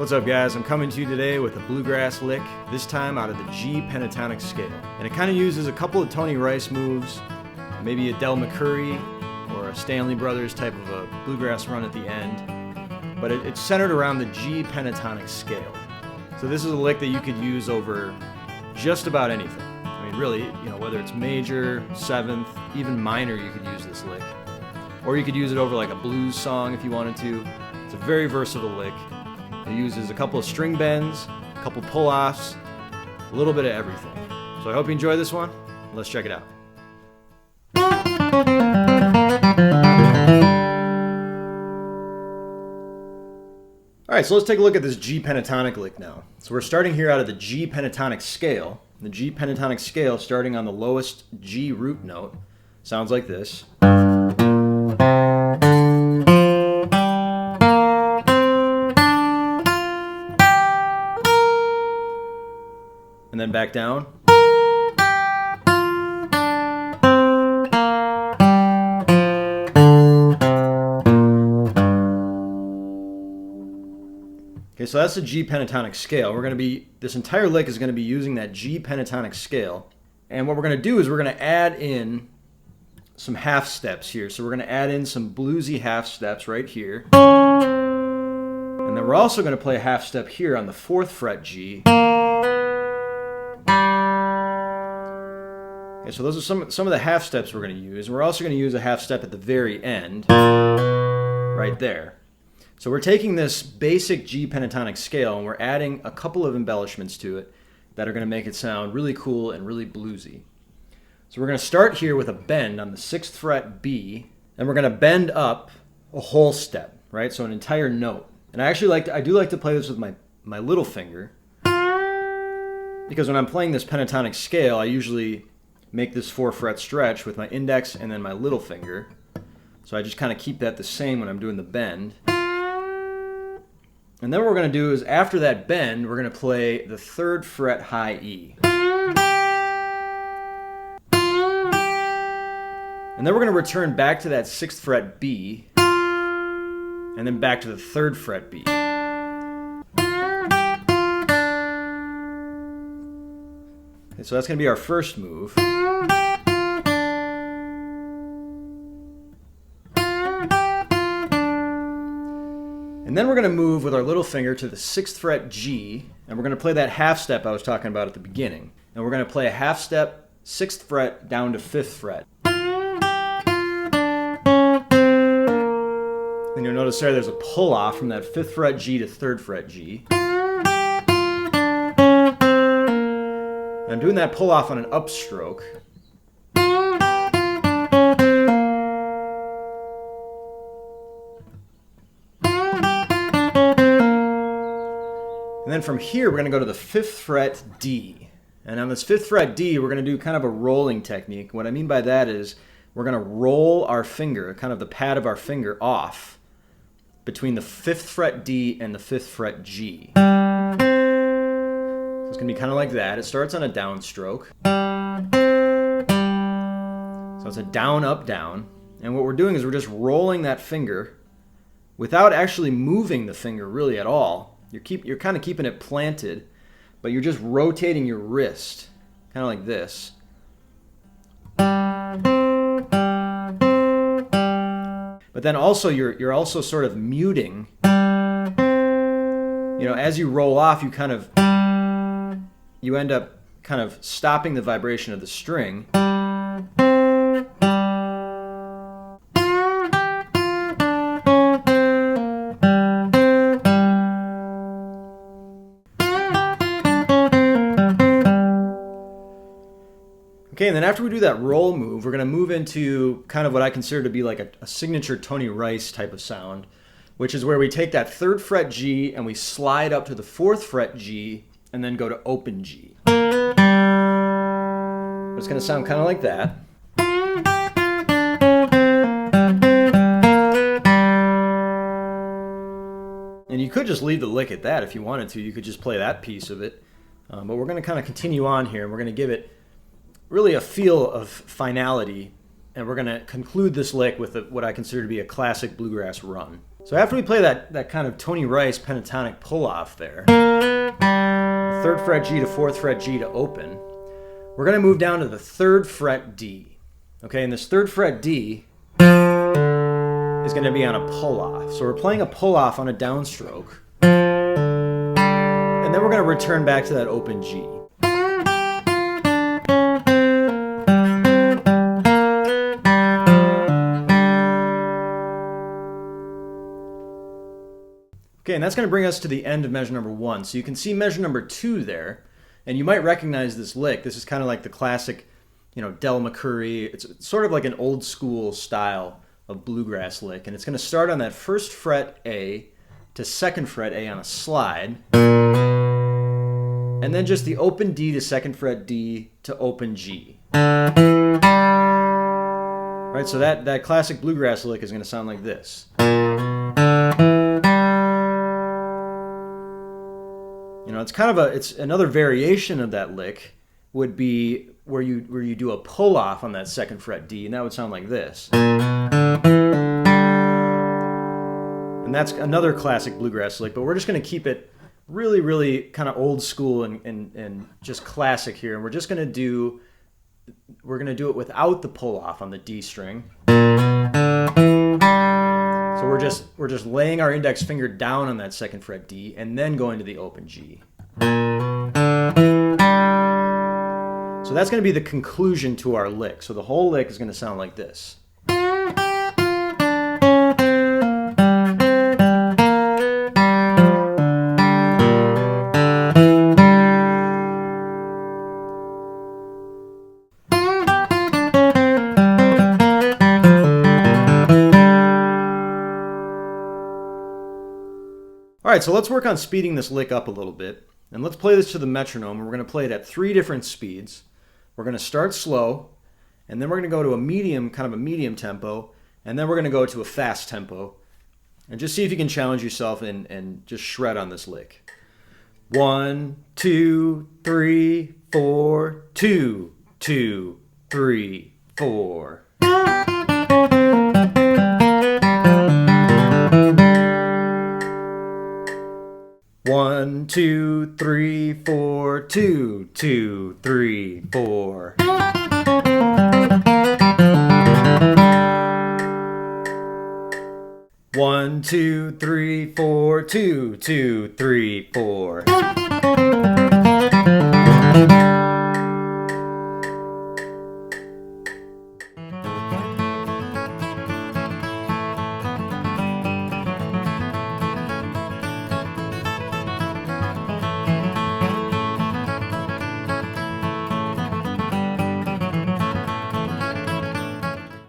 What's up, guys? I'm coming to you today with a bluegrass lick, this time out of the G pentatonic scale. And it kind of uses a couple of Tony Rice moves, maybe a McCoury or a Stanley Brothers type of a bluegrass run at the end. But it's centered around the G pentatonic scale. So this is a lick that you could use over just about anything. I mean, really, whether it's major, seventh, even minor, you could use this lick. Or you could use it over like a blues song if you wanted to. It's a very versatile lick. It uses a couple of string bends, a couple pull-offs, a little bit of everything. So I hope you enjoy this one. Let's check it out. Alright, so let's take a look at this G pentatonic lick now. So we're starting here out of the G pentatonic scale. The G pentatonic scale, starting on the lowest G root note, sounds like this. And then back down. Okay, so that's the G pentatonic scale. This entire lick is going to be using that G pentatonic scale. And what we're going to do is we're going to add in some half steps here. So we're going to add in some bluesy half steps right here. And then we're also going to play a half step here on the 4th fret G. Okay, so those are some of the half steps we're going to use. We're also going to use a half step at the very end, right there. So we're taking this basic G pentatonic scale and we're adding a couple of embellishments to it that are going to make it sound really cool and really bluesy. So we're going to start here with a bend on the 6th fret B, and we're going to bend up a whole step, right? So an entire note. And I do like to play this with my little finger, because when I'm playing this pentatonic scale, I usually make this 4 fret stretch with my index and then my little finger. So I just kind of keep that the same when I'm doing the bend. And then what we're going to do is after that bend, we're going to play the 3rd fret high E. And then we're going to return back to that 6th fret B, and then back to the 3rd fret B. Okay, so that's going to be our first move. And then we're going to move with our little finger to the 6th fret G, and we're going to play that half step I was talking about at the beginning. And we're going to play a half step, 6th fret down to 5th fret. Then you'll notice there's a pull off from that 5th fret G to 3rd fret G. I'm doing that pull off on an upstroke. And then from here, we're going to go to the 5th fret D. And on this 5th fret D, we're going to do kind of a rolling technique. What I mean by that is we're going to roll our finger, kind of the pad of our finger, off between the 5th fret D and the 5th fret G. So it's going to be kind of like that. It starts on a downstroke. So it's a down, up, down. And what we're doing is we're just rolling that finger without actually moving the finger really at all. You're kind of keeping it planted, but you're just rotating your wrist, kind of like this. But then also you're also sort of muting. As you roll off, you end up kind of stopping the vibration of the string. Okay, and then after we do that roll move, we're going to move into kind of what I consider to be like a signature Tony Rice type of sound, which is where we take that 3rd fret G and we slide up to the 4th fret G and then go to open G. It's going to sound kind of like that. And you could just leave the lick at that if you wanted to. You could just play that piece of it. But we're going to kind of continue on here, and we're going to give it really a feel of finality, and we're going to conclude this lick with what I consider to be a classic bluegrass run. So after we play that kind of Tony Rice pentatonic pull-off there, the 3rd fret G to 4th fret G to open, we're going to move down to the 3rd fret D. Okay, and this 3rd fret D is going to be on a pull-off. So we're playing a pull-off on a downstroke, and then we're going to return back to that open G. Okay, and that's going to bring us to the end of measure number 1. So you can see measure number 2 there, and you might recognize this lick. This is kind of like the classic, Del McCoury. It's sort of like an old school style of bluegrass lick, and it's going to start on that 1st fret A to 2nd fret A on a slide, and then just the open D to 2nd fret D to open G. Right, so that classic bluegrass lick is going to sound like this. It's another variation of that lick would be where you do a pull off on that 2nd fret D, and that would sound like this. And that's another classic bluegrass lick, but we're just going to keep it really, really kind of old school and just classic here. And we're going to do it without the pull off on the D string. So we're just laying our index finger down on that 2nd fret D and then going to the open G. So that's going to be the conclusion to our lick. So the whole lick is going to sound like this. All right, so let's work on speeding this lick up a little bit. And let's play this to the metronome. We're going to play it at 3 different speeds. We're going to start slow, and then we're going to go to a medium tempo, and then we're going to go to a fast tempo. And just see if you can challenge yourself and just shred on this lick. 1, 2, 3, 4, 2, 2, 3, 4. 1, 2, 3, 4, 2, 2, 3, 4. 1, 2, 3, 4, 2, 2, 3, 4.